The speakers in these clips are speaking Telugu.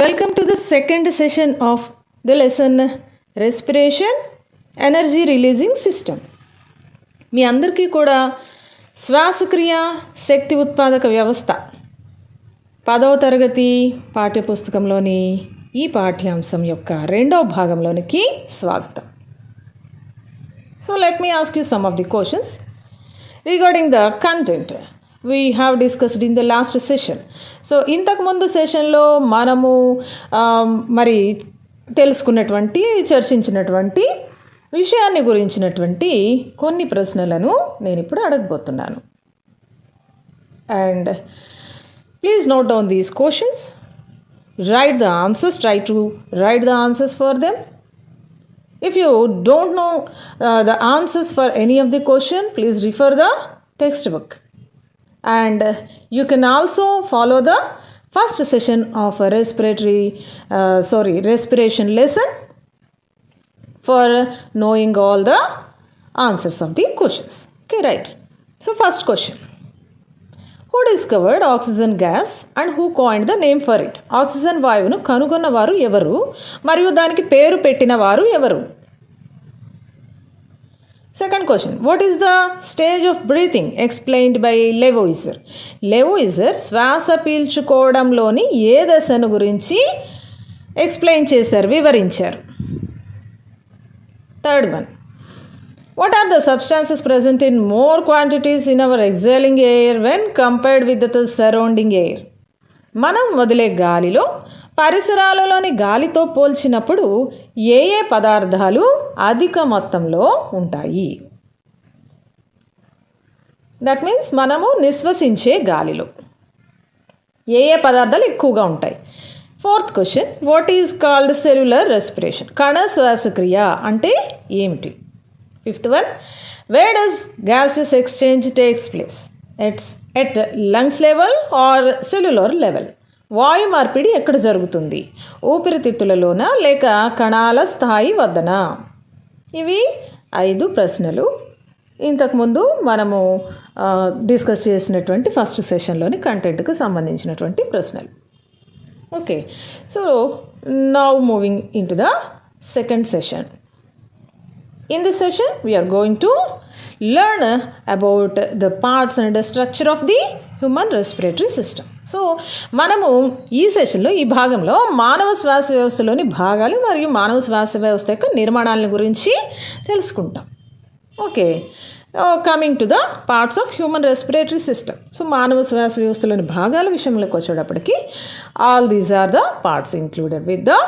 Welcome to the second session of the lesson Respiration Energy Releasing System. మీ అందరికీ కూడా శ్వాసక్రియ శక్తి ఉత్పాదక వ్యవస్థ 10వ తరగతి పాఠ్యపుస్తకంలోని ఈ పాఠ్యాంశం యొక్క రెండవ భాగంలోనికి స్వాగతం. So let me ask you some of the questions regarding the content we have discussed in the last session. So ఇంతకు ముందు సెషన్లో మనము మరి తెలుసుకున్నటువంటి చర్చించినటువంటి విషయాన్ని గురించినటువంటి కొన్ని ప్రశ్నలను నేను ఇప్పుడు అడగబోతున్నాను. And please note down these questions, write the answers, try to write the answers for them. If you don't know the answers for any of the question, please refer the textbook. And you can also follow the first session of a respiration lesson for knowing all the answers of the questions. Okay, right. So first question. Who discovered oxygen gas and who coined the name for it? Oxygen వాయువును కనుగొన్నవారు ఎవరు మరియు దానికి పేరు పెట్టిన వారు ఎవరు? Second question. What is the stage of breathing explained by Lavoisier? Lavoisier శ్వాస పీల్చుకోవడంలోని ఏ దశను గురించి ఎక్స్ప్లెయిన్ చేశారు, వివరించారు. Third one. What are the substances present in more quantities in our exhaling air when compared with the surrounding air? మనం వదిలే గాలిలో పరిసరాలలోని గాలితో పోల్చినప్పుడు ఏ ఏ పదార్థాలు అధిక మొత్తంలో ఉంటాయి? దట్ మీన్స్ మనము నిశ్వసించే గాలిలో ఏ ఏ పదార్థాలు ఎక్కువగా ఉంటాయి? Fourth question. What is called cellular respiration? కణ శ్వాసక్రియ అంటే ఏమిటి? Fifth one. Where does gases exchange takes place? At lungs level or cellular level? వాయు మార్పిడి ఎక్కడ జరుగుతుంది? ఊపిరితిత్తులలోనా లేక కణాల స్థాయి వద్దనా? ఇవి 5 ప్రశ్నలు ఇంతకుముందు మనము డిస్కస్ చేసినటువంటి ఫస్ట్ సెషన్లోని కంటెంట్కు సంబంధించినటువంటి ప్రశ్నలు. Okay, so now moving in to the second session. In this session, we are going to learn about the parts and the structure of the human respiratory system. So మనము ఈ సెషన్లో ఈ భాగంలో మానవ శ్వాస వ్యవస్థలోని భాగాలు మరియు మానవ శ్వాస వ్యవస్థ యొక్క నిర్మాణాలను గురించి తెలుసుకుంటాం. Okay, coming to the parts of human respiratory system. So మానవ శ్వాస వ్యవస్థలోని భాగాల విషయంలోకి వచ్చేటప్పటికి all these are the parts included with the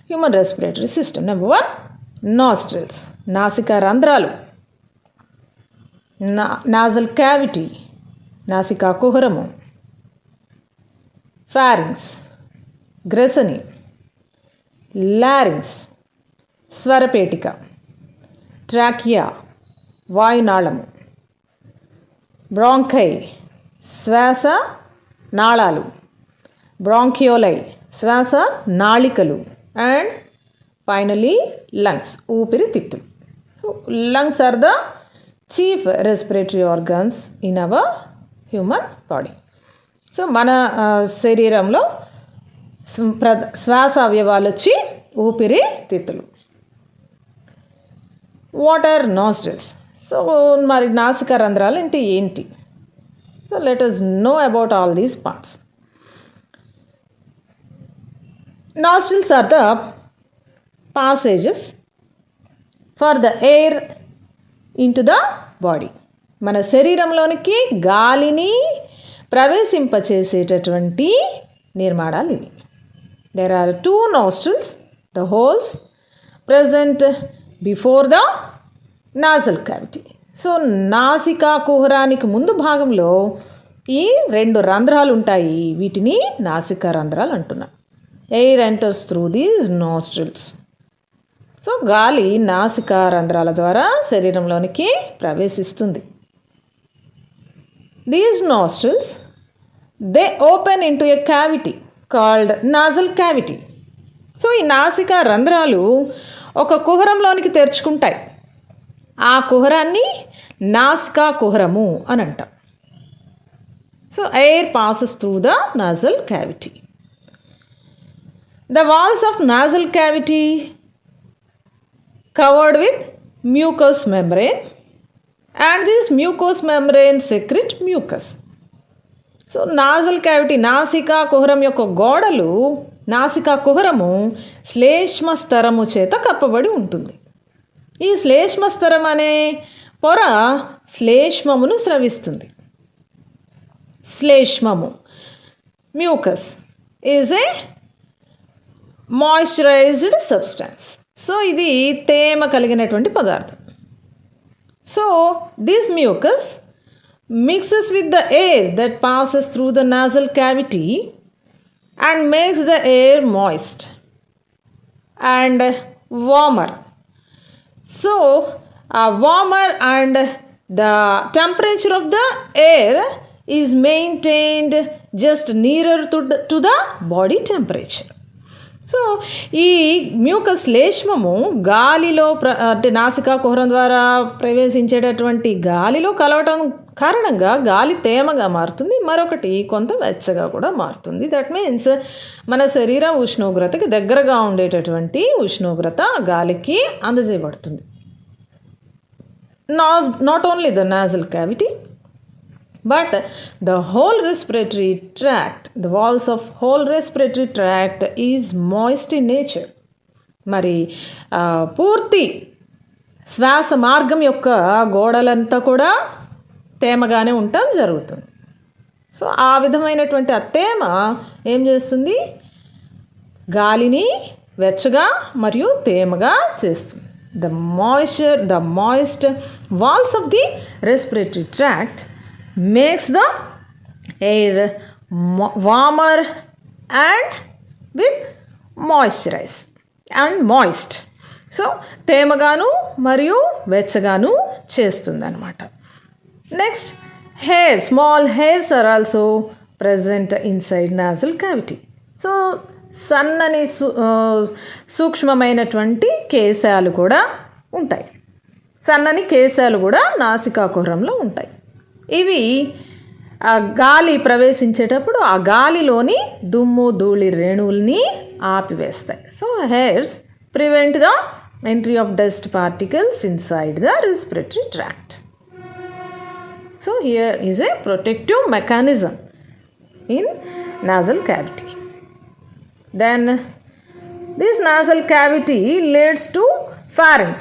human respiratory system. Number 1, nostrils నాసికా రంధ్రాలు, నాజల్ క్యావిటీ నాసికా కుహరము, ఫారింగ్స్ గ్రెసని, లారింగ్స్ స్వరపేటిక, ట్రాకియా వాయునాళము, బ్రాంకై శ్వాస నాళాలు, బ్రాంకియోలై శ్వాస నాళికలు, అండ్ ఫైనలీ లంగ్స్ ఊపిరితిత్తులు. So lungs are the chief respiratory organs in our human body. So మన శరీరంలో శ్వాస అవయవాలు వచ్చి ఊపిరితిత్తులు. What are nostrils? సో మరి నాసికా రంధ్రాలు అంటే ఏంటి? So let us know about all these parts. Nostrils are the passages for the air into the body. మన శరీరంలోనికి గాలిని ప్రవేశింపచేసేటటువంటి నిర్మాణాలు ఇవి. There are 2 nostrils, the holes present before the nasal cavity. So నాసికా కుహరానికి ముందు భాగంలో ఈ 2 రంధ్రాలు ఉంటాయి. వీటిని నాసికా రంధ్రాలు అంటున్నాం. Air enters through these nostrils. So గాలి నాసికా రంధ్రాల ద్వారా శరీరంలోనికి ప్రవేశిస్తుంది. These nostrils, they open into a cavity called nasal cavity. So ఈ నాసికా రంధ్రాలు ఒక కుహరంలోనికి తెరుచుకుంటాయి. ఆ కుహరాన్ని నాసికా కుహరము అని అంటాం. So air passes through the nasal cavity. The walls of nasal cavity covered with mucous membrane, and this mucous membrane secrete mucus. So nozzle cavity నాసికా కుహరం యొక్క గోడలు, నాసికా కుహరము శ్లేష్మస్తరము చేత కప్పబడి ఉంటుంది. ఈ శ్లేష్మస్తరం అనే పొర శ్లేష్మమును స్రవిస్తుంది. శ్లేష్మము mucus is a moisturized substance. So ఇది తేమ కలిగినటువంటి పదార్థం. So this mucus mixes with the air that passes through the nasal cavity and makes the air moist and warmer. So, warmer and the temperature of the air is maintained just nearer to the body temperature. So ఈ మ్యూకస్ శ్లేష్మము గాలిలో అంటే నాసికా కుహరం ద్వారా ప్రవేశించేటటువంటి గాలిలో కలవటం కారణంగా గాలి తేమగా మారుతుంది, మరొకటి కొంత వెచ్చగా కూడా మారుతుంది. దట్ మీన్స్ మన శరీర ఉష్ణోగ్రతకి దగ్గరగా ఉండేటటువంటి ఉష్ణోగ్రత గాలికి అందజేయబడుతుంది. Not only the nasal cavity but the whole respiratory tract, the walls of whole respiratory tract is moist in nature. మరి పూర్తి శ్వాస మార్గం యొక్క గోడలంతా కూడా తేమగానే ఉండటం జరుగుతుంది. సో ఆ విధమైనటువంటి ఆ తేమ ఏం చేస్తుంది, గాలిని వెచ్చగా మరియు తేమగా చేస్తుంది. The moist walls of the respiratory tract makes the air warmer and with moisturized and moist. So తేమగాను మరియు వెచ్చగాను చేస్తుంది అన్నమాట. Next hair, small hairs are also present inside nasal cavity. So సన్నని సూక్ష్మమైనటువంటి కేశాలు కూడా ఉంటాయి. సన్నని కేశాలు కూడా నాసికా కుహరంలో ఉంటాయి. ఇవి గాలి ప్రవేశించేటప్పుడు ఆ గాలిలోని దుమ్ము ధూళి రేణువుల్ని ఆపివేస్తాయి. So hairs prevent the entry of dust particles inside the respiratory tract. So here is a protective mechanism in nasal cavity. Then this nasal cavity leads to pharynx.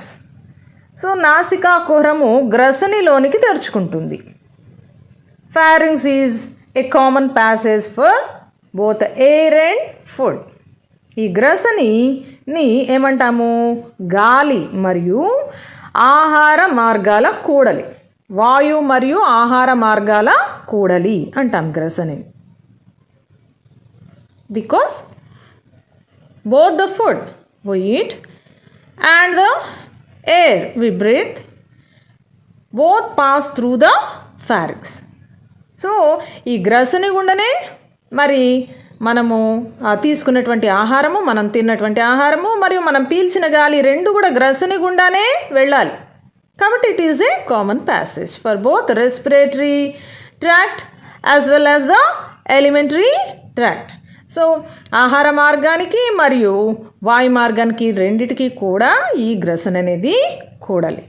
So నాసికా కుహరము గ్రసనిలోనికి తెరుచుకుంటుంది. Pharynx is a common passage for both air and food. ఈ గ్రసనిని ఏమంటాము, గాలి మరియు ఆహార మార్గాల కూడలి, వాయు మరియు ఆహార మార్గాల కూడలి అంటాం గ్రసనిని. Because both the food we eat and the air we breathe both pass through the pharynx. So ఈ గ్రసని గుండనే మరి మనము తీసుకున్నటువంటి ఆహారము, మనం తిన్నటువంటి ఆహారము మరియు మనం పీల్చిన గాలి రెండు కూడా గ్రసని గుండానే వెళ్ళాలి. కాబట్టి it is a common passage for both respiratory tract as well as the elementary tract. So ఆహార మార్గానికి మరియు వాయు మార్గానికి రెండిటికి కూడా ఈ గ్రసన అనేది కూడాలి.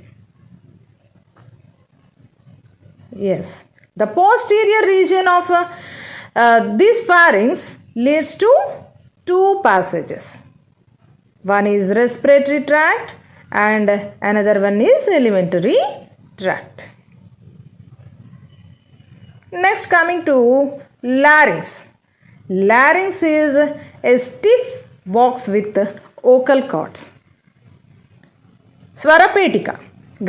Yes, the posterior region of this pharynx leads to two passages. One is respiratory tract and another one is alimentary tract. Next, coming to larynx. Larynx is a stiff box with vocal cords. స్వరపేటిక,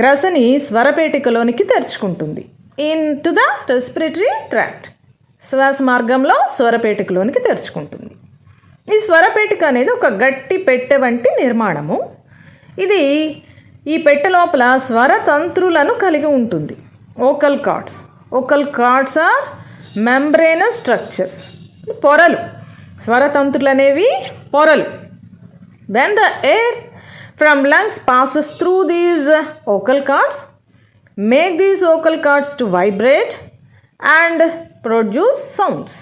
గ్రసని స్వరపేటికలోనికి తెరుచుకుంటుంది. into the respiratory tract, శ్వాస మార్గంలో స్వరపేటికలోనికి తెరుచుకుంటుంది. ఈ స్వరపేటిక అనేది ఒక గట్టి పెట్టె వంటి నిర్మాణము. ఇది ఈ పెట్టె లోపల స్వరతంత్రులను కలిగి ఉంటుంది. Vocal cords. Vocal cords are membranous structures, పొరలు. స్వరతంత్రులు అనేవి పొరలు. When the air from lungs passes through these vocal cords, make these vocal cords to vibrate and produce sounds.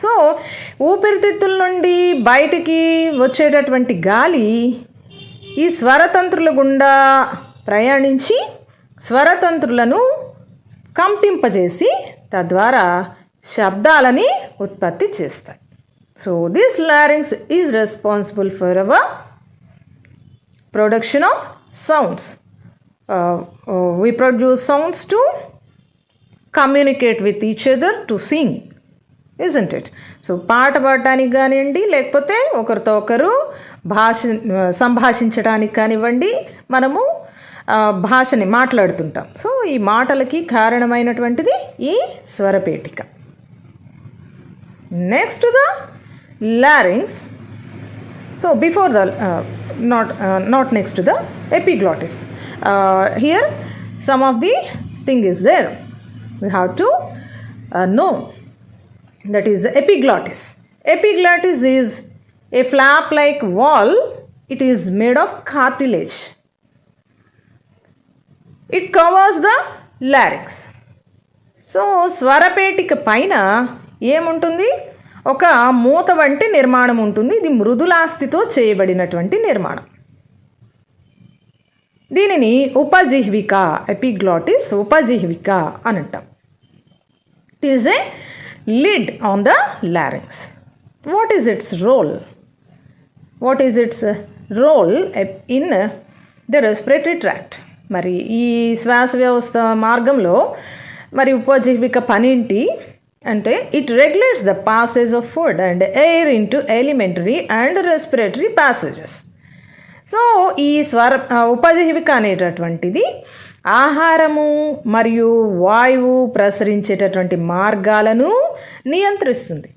So ఊపిరితిత్తుల నుండి బయటికి వచ్చేటటువంటి గాలి ఈ స్వరతంత్రుల గుండా ప్రయాణించి స్వరతంత్రులను కంపింపజేసి తద్వారా శబ్దాలని ఉత్పత్తి చేస్తాయి. So this లారింగ్స్ is responsible for hour production of sounds. We produce sounds to communicate with each other, to sing, isn't it? So పాట పాడటానికి కానివ్వండి, లేకపోతే ఒకరితో ఒకరు సంభాషించడానికి కానివ్వండి, మనము భాషని మాట్లాడుతుంటాం. సో ఈ మాటలకి కారణమైనటువంటిది ఈ స్వరపేటిక. Next the larynx. So before the not next to the epiglottis. Here some of the thing is there. We have to know, that is epiglottis. Epiglottis is a flap-like wall. It is made of cartilage. It covers the larynx. So స్వరపేటిక పైన ఏముంటుంది? ఒక మూత వంటి నిర్మాణం ఉంటుంది. ఇది మృదులాస్థితో చేయబడినటువంటి నిర్మాణం. దీనిని ఉపజిహ్విక, ఎపిగ్లాటిస్ ఉపజిహ్విక అని అంటాం. It is a lid on the larynx. What is its role? What is its role in the respiratory tract? మరి ఈ శ్వాస వ్యవస్థ మార్గంలో మరి ఉపజిహ్విక పనేంటి అంటే, it regulates the passage of food and air into elementary and respiratory passages. So ఈ ఉపజిహ్విక అనేటటువంటిది ఆహారము మరియు వాయువు ప్రసరించేటటువంటి మార్గాలను నియంత్రిస్తుంది.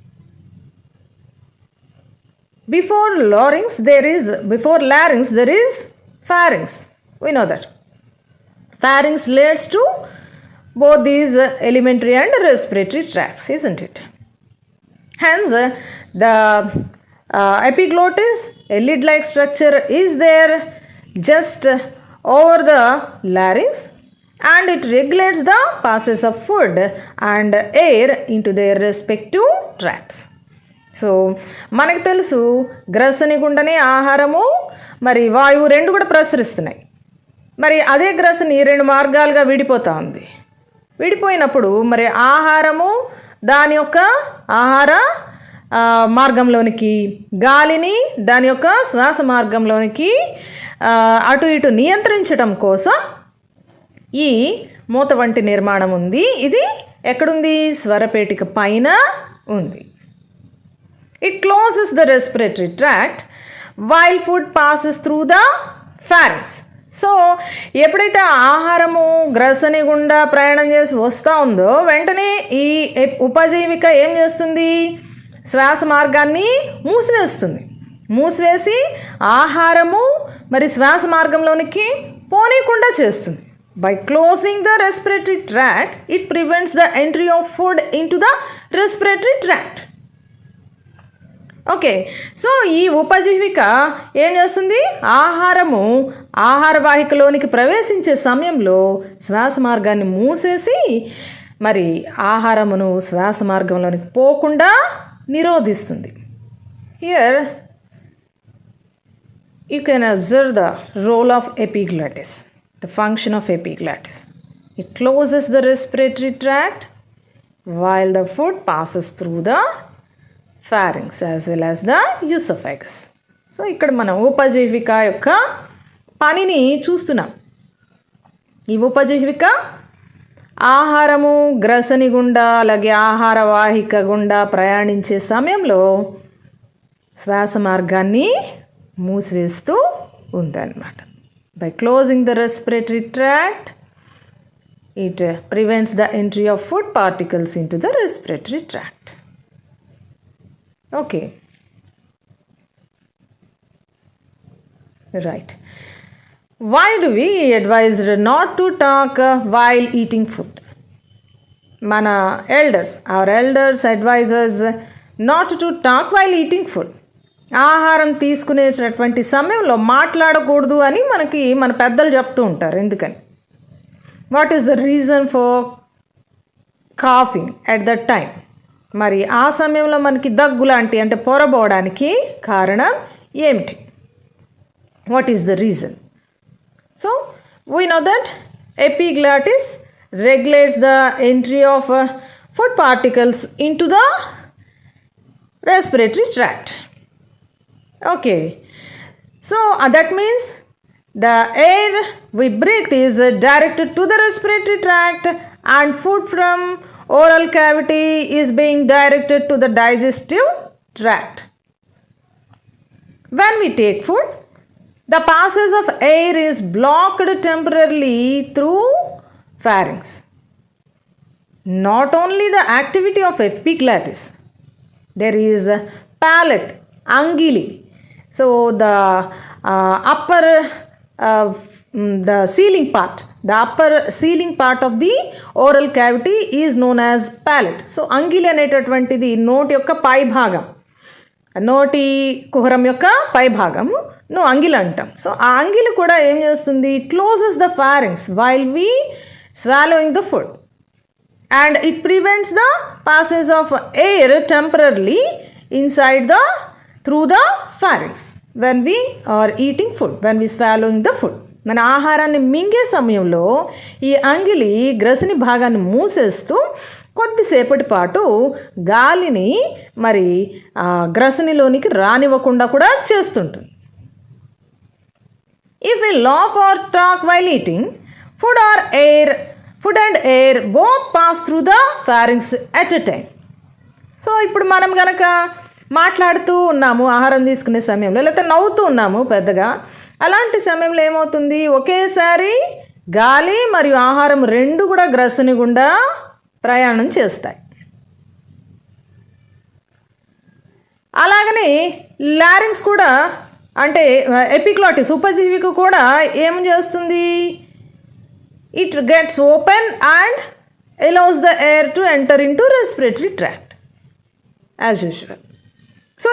Before larynx there is pharynx. We know that pharynx leads to both these elementary and respiratory tracts, isn't it? Hence the epiglottis, a lid-like structure, is there just over the larynx, and it regulates the passes of food and air into their respective tracts. So మనకు తెలుసు, గ్రసని గుండనే ఆహారము మరి వాయువు రెండు కూడా ప్రసరిస్తున్నాయి. మరి అదే గ్రసని రెండు మార్గాలుగా విడిపోతూ ఉంది. విడిపోయినప్పుడు మరి ఆహారము దాని యొక్క ఆహార మార్గంలోనికి, గాలిని దాని యొక్క శ్వాస మార్గంలోనికి అటు ఇటు నియంత్రించడం కోసం ఈ మూత వంటి నిర్మాణం ఉంది. ఇది ఎక్కడుంది? స్వరపేటిక పైన ఉంది. It closes the respiratory tract while food passes through the pharynx. So ఎప్పుడైతే ఆహారము గ్రసని గుండా ప్రయాణం చేసి వస్తూ ఉందో వెంటనే ఈ ఉపజీవిక ఏం చేస్తుంది? శ్వాస మార్గాన్ని మూసివేసి ఆహారము మరి శ్వాస మార్గంలోనికి పోనీయకుండా చేస్తుంది. By closing the respiratory tract, it prevents the entry of food into the respiratory tract. Okay, so ఈ ఉపజీవిక ఏం చేస్తుంది? ఆహార వాహికలోనికి ప్రవేశించే సమయంలో శ్వాస మార్గాన్ని మూసేసి మరి ఆహారమును శ్వాస మార్గంలోనికి పోకుండా నిరోధిస్తుంది. Here you can observe the role of epiglottis, the function of epiglottis. It closes the respiratory tract while the food passes through the pharynx as well as the esophagus. So ఇక్కడ మనం ఉపజీవిక యొక్క పనిని చూస్తున్నాం. ఈ ఉపజీవిక ఆహారము గ్రసని గుండా అలాగే ఆహార వాహిక గుండా ప్రయాణించే సమయంలో శ్వాస మార్గాన్ని మూసివేస్తూ ఉందన్నమాట. By closing the respiratory tract it prevents the entry of food particles into the respiratory tract. Okay, right. Why do we advise not to talk while eating food? Mana our elders advise us not to talk while eating food. ఆహారం తీసుకునేటటువంటి సమయంలో మాట్లాడకూడదు అని మన పెద్దలు చెప్తూ ఉంటారు. ఎందుకని? What is the reason for coughing at that time? మరి ఆ సమయంలో మనకి దగ్గు లాంటి అంటే పొరబోవడానికి కారణం ఏమిటి? What is the reason? So we know that epiglottis regulates the entry of food particles into the respiratory tract. Okay, so that means the air we breathe is directed to the respiratory tract, and food from oral cavity is being directed to the digestive tract. When we take food, the passage of air is blocked temporarily through pharynx. Not only the activity of epiglottis, there is palate, angili. So the upper the sealing part of the oral cavity is known as palate. So angili అనేటటువంటిది నోటి యొక్క పై భాగం, నోటి కుహరం యొక్క పై భాగము అంగిలి అంటాం. సో ఆ అంగిలి కూడా ఏం చేస్తుంది? Closes the pharynx while we swallowing the food, and it prevents the passage of air temporarily inside the through the pharynx when we are eating food, when we swallowing the food. మన ఆహారాన్ని మింగే సమయంలో ఈ అంగిలి గ్రసిని భాగాన్ని మూసేస్తూ కొద్దిసేపటి పాటు గాలిని మరి గ్రసనిలోనికి రానివ్వకుండా కూడా చేస్తుంటుంది. If we laugh or talk while eating, food and air both pass through the pharynx at a time. So ఇప్పుడు మనం కనుక మాట్లాడుతూ ఉన్నాము ఆహారం తీసుకునే సమయంలో, లేకపోతే నవ్వుతూ ఉన్నాము పెద్దగా, అలాంటి సమయంలో ఏమవుతుంది? ఒకేసారి గాలి మరియు ఆహారం రెండు కూడా గ్రసని గుండా ప్రయాణం చేస్తాయి. అలాగనే లారింగ్స్ కూడా అంటే ఎపిగ్లాటిస్ ఉపజీవిక కూడా ఏం చేస్తుంది? It gets open and allows the air to enter into respiratory tract as usual. So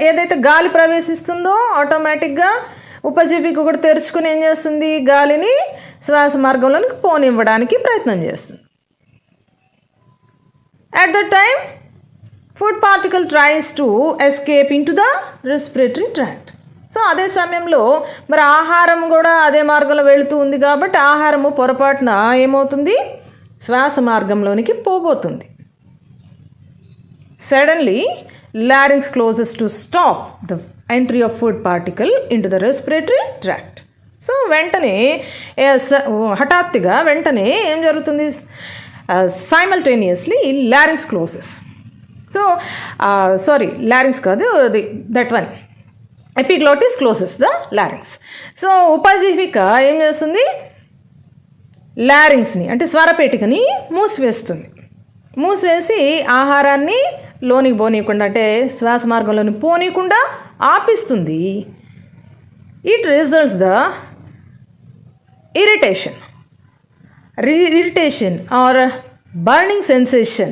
ఏదైతే గాలి ప్రవేశిస్తుందో ఆటోమేటిక్గా ఉపజీవిక కూడా తెరుచుకుని ఏం చేస్తుంది? గాలిని శ్వాస మార్గంలోనికి పోనివ్వడానికి ప్రయత్నం చేస్తుంది. At the time, food particle tries to escape into the respiratory tract. So అదే సమయంలో మరి ఆహారం కూడా అదే మార్గంలో వెళుతూ ఉంది కాబట్టి ఆహారము పొరపాటున ఏమవుతుంది? శ్వాస మార్గంలోనికి పోబోతుంది. Suddenly larynx closes to stop the entry of food particle into the respiratory tract. So వెంటనే హఠాత్తుగా వెంటనే ఏం జరుగుతుంది? Simultaneously larynx closes. So larynx కాదు, that one epiglottis closes the larynx. So ఉపజీవిక ఏం చేస్తుంది? లారింగ్స్ని అంటే స్వరపేటికని మూసివేసి ఆహారాన్ని లోనికి పోనీయకుండా అంటే శ్వాస మార్గంలోని పోనీయకుండా ఆపిస్తుంది. It results the irritation or burning sensation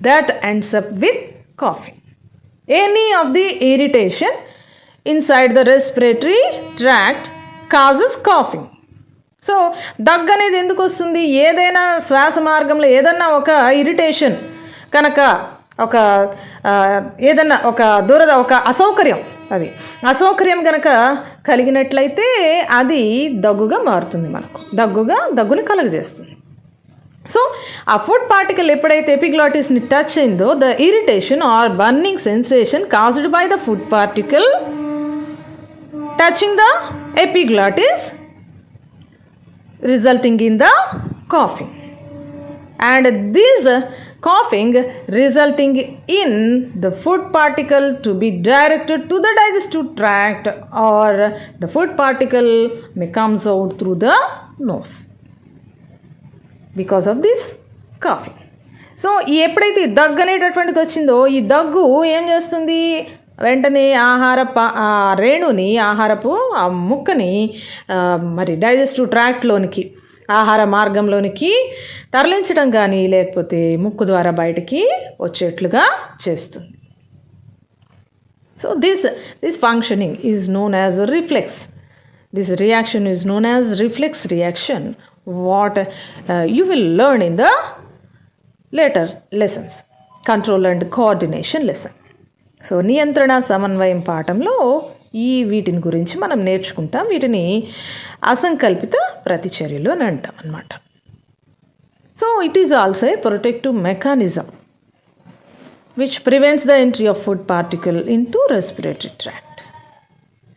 that ends up with coughing. Any of the irritation inside the respiratory tract causes coughing. So దగ్గు అనేది ఎందుకు వస్తుంది? ఏదైనా శ్వాస మార్గంలో ఏదన్నా ఒక ఇరిటేషన్ కనుక ఏదన్నా ఒక అసౌకర్యం కనుక కలిగినట్లయితే అది దగ్గుగా మారుతుంది, దగ్గుని కలుగజేస్తుంది. సో ఆ ఫుడ్ పార్టికల్ ఎప్పుడైతే ఎపిగ్లాటిస్ని టచ్ అయిందో the irritation or burning sensation caused by the food particle touching the epiglottis resulting in the coughing, and this coughing resulting in the food particle to be directed to the digestive tract, or the food particle may comes out through the nose because of this coughing. So ఎప్పుడైతే దగ్గు అనేటటువంటిది వచ్చిందో ఈ దగ్గు ఏం చేస్తుంది? వెంటనే ఆహారపు ముక్కని మరి డైజెస్టివ్ ట్రాక్ట్లోనికి ఆహార మార్గంలోనికి తరలించడం కానీ లేకపోతే ముక్కు ద్వారా బయటికి వచ్చేట్లుగా చేస్తుంది. So this functioning is known as reflex. This reaction is known as reflex reaction, what you will learn in the later lessons. Control and coordination lesson. So నియంత్రణ సమన్వయం పాఠంలో వీటిని గురించి మనం నేర్చుకుంటాం. వీటిని అసంకల్పిత ప్రతిచర్యలు అని అంటాం అన్నమాట. So it is also a protective mechanism which prevents the entry of food particle into respiratory tract.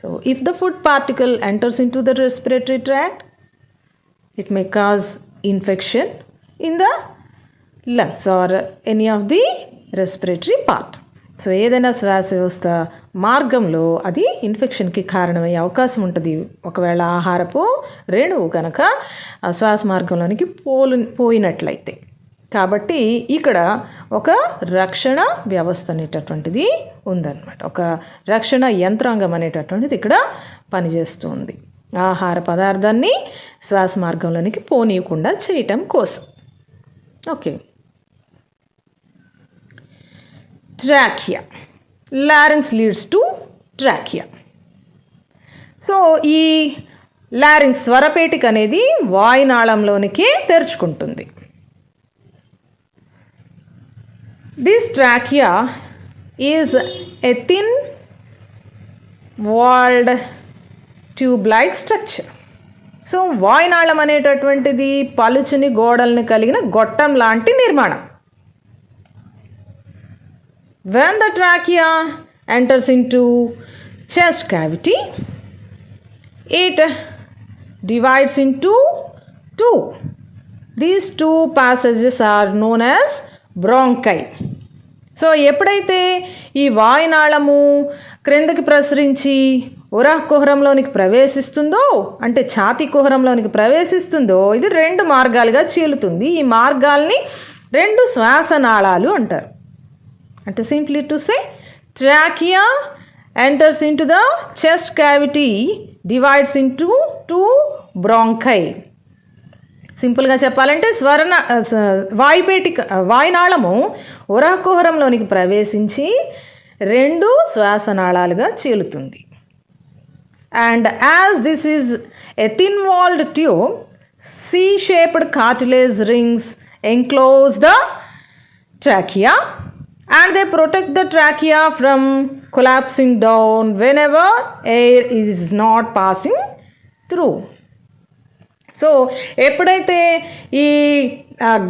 So if the food particle enters into the respiratory tract, it may cause infection in the lungs or any of the respiratory part. So ఏదైనా శ్వాస వ్యవస్థ మార్గంలో అది ఇన్ఫెక్షన్కి కారణమయ్యే అవకాశం ఉంటుంది ఒకవేళ ఆహారపు రేణువు కనుక శ్వాస మార్గంలోనికి పోయినట్లయితే. కాబట్టి ఇక్కడ ఒక రక్షణ వ్యవస్థ అనేటటువంటిది ఉందన్నమాట. ఒక రక్షణ యంత్రాంగం అనేటటువంటిది ఇక్కడ పనిచేస్తుంది ఆహార పదార్థాన్ని శ్వాస మార్గంలోనికి పోనీయకుండా చేయటం కోసం. Okay, trachea, లారింగ్స్ leads to trachea. So ఈ లారింగ్స్ స్వరపేటిక అనేది వాయునాళంలోనికి తెరుచుకుంటుంది. This trachea is a thin walled tube-like structure. So వాయునాళం అనేటటువంటిది పలుచుని గోడల్ని కలిగిన గొట్టం లాంటి నిర్మాణం. When the trachea enters into chest cavity, it divides into two. These two passages are known as bronchi. So ఎప్పుడైతే ఈ వాయునాళము క్రిందకి ప్రసరించి ఉరకుహరంలోనికి ప్రవేశిస్తుందో, అంటే ఛాతీ కుహరంలోనికి ప్రవేశిస్తుందో, ఇది 2 మార్గాలుగా చీలుతుంది. ఈ మార్గాల్ని 2 శ్వాసనాళాలు అంటారు. అంటే simply to say trachea enters into the chest cavity, divides into 2 bronchi. సింపుల్గా చెప్పాలంటే వాయునాళము ఉరకుహరంలోనికి ప్రవేశించి 2 శ్వాసనాళాలుగా చీలుతుంది. And as this is a thin walled tube, C-shaped cartilage rings enclose the trachea and they protect the trachea from collapsing down whenever air is not passing through. So ఎప్పుడైతే ఈ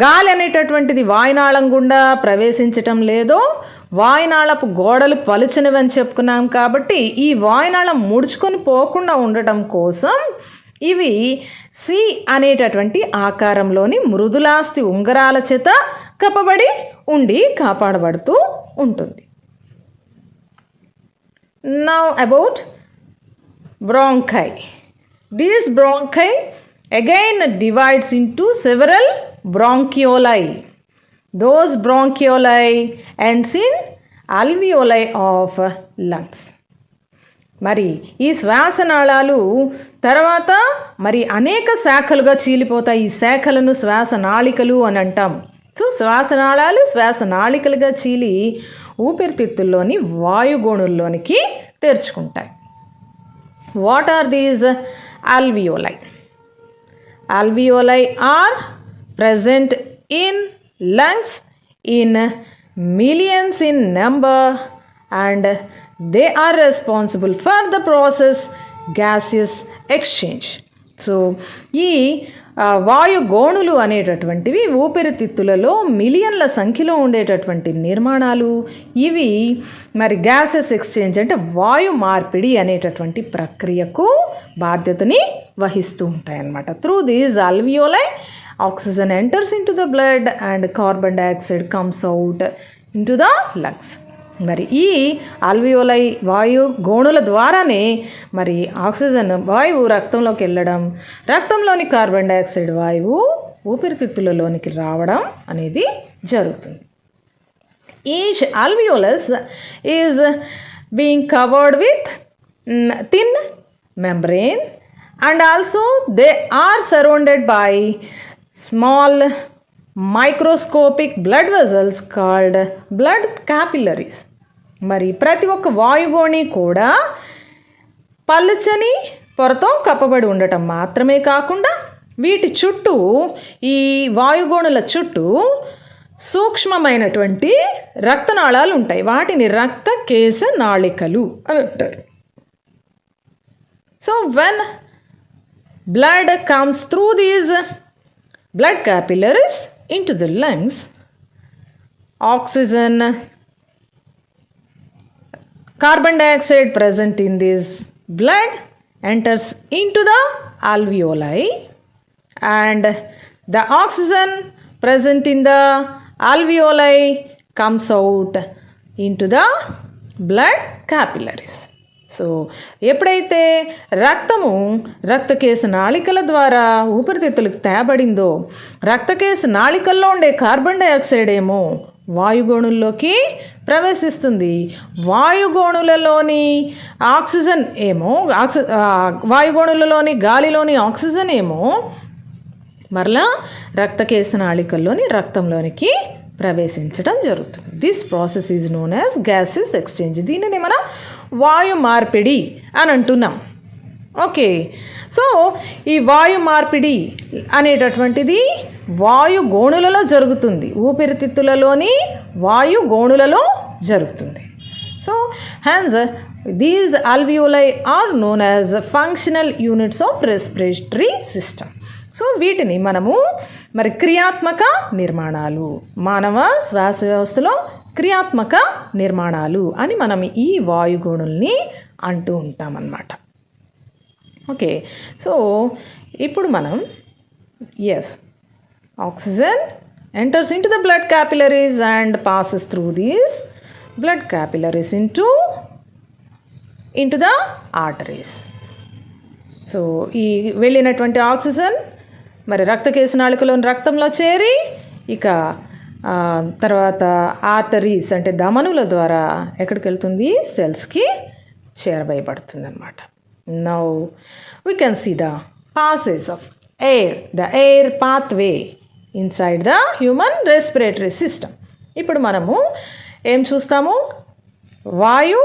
గాలి అనేటటువంటిది వాయునాళం గుండా ప్రవేశించటం లేదో, వాయునాళపు గోడలు పలుచనివి అని చెప్పుకున్నాం. కాబట్టి ఈ వాయునాళం ముడుచుకొని పోకుండా ఉండటం కోసం ఇవి సి అనేటటువంటి ఆకారంలోని మృదులాస్థి ఉంగరాల చేత కప్పబడి ఉండి కాపాడబడుతూ ఉంటుంది. Now about bronchi. These bronchi again divides into several bronchioli. Those bronchioli ends in alveoli of lungs. మరి ఈ శ్వాసనాళాలు తర్వాత మరి అనేక శాఖలుగా చీలిపోతాయి. ఈ శాఖలను శ్వాసనాళికలు అని అంటాం. So శ్వాసనాళాలు శ్వాసనాళికలుగా Cheeli ఊపిరితిత్తుల్లోని వాయుగోణుల్లోనికి తెరుచుకుంటాయి. What are these alveoli? Alveoli are present in lungs in millions in number and they are responsible for the process gaseous exchange. So ఈ వాయుగోణులు అనేటటువంటివి ఊపిరితిత్తులలో మిలియన్ల సంఖ్యలో ఉండేటటువంటి నిర్మాణాలు. ఇవి మరి గ్యాసెస్ ఎక్స్చేంజ్ అంటే వాయు మార్పిడి అనేటటువంటి ప్రక్రియకు బాధ్యతని వహిస్తూ ఉంటాయన్నమాట. Through these alveoli oxygen enters into the blood and carbon dioxide comes out into the lungs. మరి ఈ ఆల్వియోలై వాయు గోణుల ద్వారానే మరి ఆక్సిజన్ వాయువు రక్తంలోకి వెళ్ళడం, రక్తంలోని కార్బన్ డైఆక్సైడ్ వాయువు ఊపిరితిత్తులలోనికి రావడం అనేది జరుగుతుంది. Each alveolus is being covered with thin membrane and also they are surrounded by small microscopic blood vessels called blood capillaries. మరి ప్రతి ఒక్క వాయుగోణి కూడా పలుచని పొరతో కప్పబడి ఉండటం మాత్రమే కాకుండా వీటి చుట్టూ ఈ వాయుగోణుల చుట్టూ సూక్ష్మమైనటువంటి రక్తనాళాలు ఉంటాయి. వాటిని రక్త కేశ నాళికలు అని అంటారు. So when blood comes through these blood capillaries into the lungs, oxygen, carbon dioxide present in this blood enters into the alveoli, and the oxygen present in the alveoli comes out into the blood capillaries. So ఎప్పుడైతే రక్తము రక్తకేశ నాళికల ద్వారా ఊపిరితిత్తులకు తేబడిందో, రక్తకేశ నాళికల్లో ఉండే కార్బన్ డైఆక్సైడ్ ఏమో వాయుగోణుల్లోకి ప్రవేశిస్తుంది. వాయుగోణులలోని ఆక్సిజన్ ఏమో వాయుగోణులలోని గాలిలోని ఆక్సిజన్ ఏమో మరలా రక్తకేశ నాళికల్లోని రక్తంలోనికి ప్రవేశించడం జరుగుతుంది. This process is known as gases exchange. దీనిని మనం వాయు మార్పిడి అని అంటున్నాం. ఓకే, సో ఈ వాయు మార్పిడి అనేటటువంటిది వాయుగోణులలో జరుగుతుంది, ఊపిరితిత్తులలోని వాయుగోణులలో జరుగుతుంది. So hence these alveoli are known as functional units of respiratory system. So వీటిని మనము మరి క్రియాత్మక నిర్మాణాలు, మానవ శ్వాస వ్యవస్థలో క్రియాత్మక నిర్మాణాలు అని మనం ఈ వాయుగోణుల్ని అంటూ ఉంటామన్నమాట. ఓకే, సో ఇప్పుడు మనం oxygen enters into the blood capillaries and passes through these blood capillaries into the arteries. So ఈ వెళ్ళినటువంటి ఆక్సిజన్ మరి రక్తకేశ నాళికలోని రక్తంలో చేరి ఇక తర్వాత ఆర్టరీస్ అంటే ధమనుల ద్వారా ఎక్కడికి వెళ్తుంది? సెల్స్కి చేరవేయబడుతుంది అన్నమాట. Now we can see the passes of air, the air pathway inside the human respiratory system. ఇప్పుడు మనము ఏం చూస్తాము? వాయు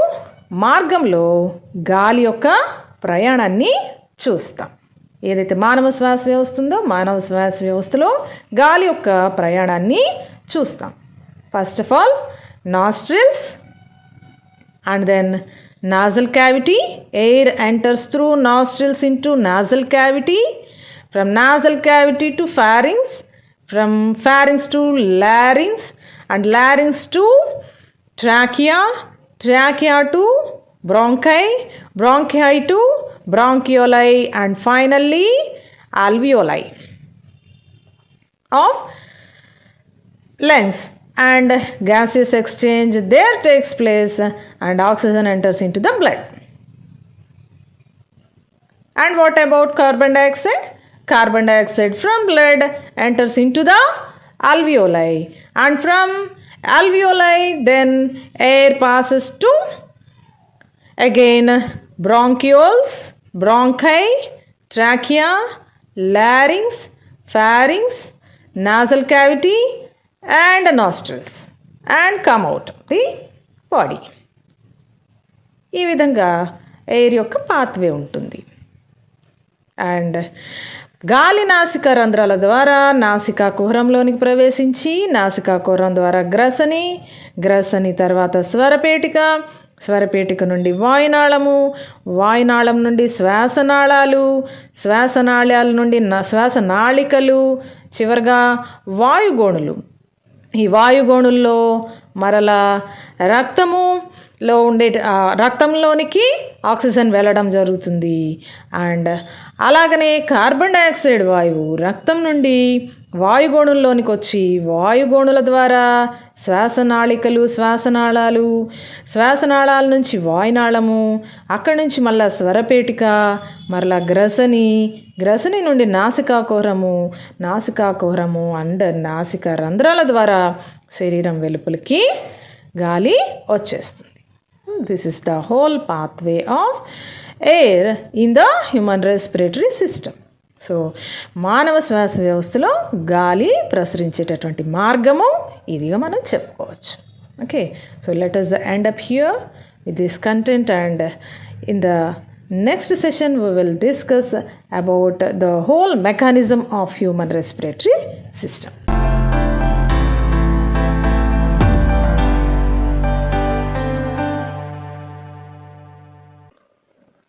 మార్గంలో గాలి యొక్క ప్రయాణాన్ని చూస్తాం. ఏదైతే మానవ శ్వాస వ్యవస్థ ఉందో మానవ శ్వాస వ్యవస్థలో గాలి యొక్క ప్రయాణాన్ని చూస్తాం. First of all nostrils and then nasal cavity. Air enters through nostrils into nasal cavity, from nasal cavity to pharynx, from pharynx to larynx, and larynx to trachea, trachea to bronchi, bronchi to bronchioli, and finally alveoli of lungs. And gaseous exchange there takes place and oxygen enters into the blood. And what about carbon dioxide? Carbon dioxide from blood enters into the alveoli, and from alveoli then air passes to again bronchioles, bronchi, trachea, larynx, pharynx, nasal cavity and nostrils and come out of the body. ఈ విధంగా ఎయిర్ యొక్క పాత్వే ఉంటుంది. అండ్ గాలి నాసికా రంధ్రాల ద్వారా నాసికా కుహరంలోనికి ప్రవేశించి నాసికా కుహరం ద్వారా గ్రసని తర్వాత స్వరపేటిక, స్వరపేటిక నుండి వాయునాళము, వాయునాళం నుండి శ్వాసనాళాలు, శ్వాసనాళాల నుండి శ్వాసనాళికలు, చివరిగా వాయుగోణులు. ఈ వాయుగోణుల్లో మరలా రక్తంలోనికి ఆక్సిజన్ వెళ్ళడం జరుగుతుంది. అండ్ అలాగనే కార్బన్ డైఆక్సైడ్ వాయువు రక్తం నుండి వాయుగోణుల్లోనికి వచ్చి వాయుగోణుల ద్వారా శ్వాసనాళికలు, శ్వాసనాళాలు, శ్వాసనాళాల నుంచి వాయునాళము, అక్కడి నుంచి మళ్ళీ స్వరపేటిక, మరలా గ్రసని నుండి నాసికాకుహరము అండ్ నాసిక రంధ్రాల ద్వారా శరీరం వెలుపలికి గాలి వచ్చేస్తుంది. This is the whole pathway of air in the human respiratory system. So మానవ శ్వాస వ్యవస్థలో గాలి ప్రసరించేటటువంటి మార్గము ఇదిగా మనం చెప్పుకోవచ్చు. Okay, so let us end up here with this content, and in the next session we will discuss about the whole mechanism of human respiratory system.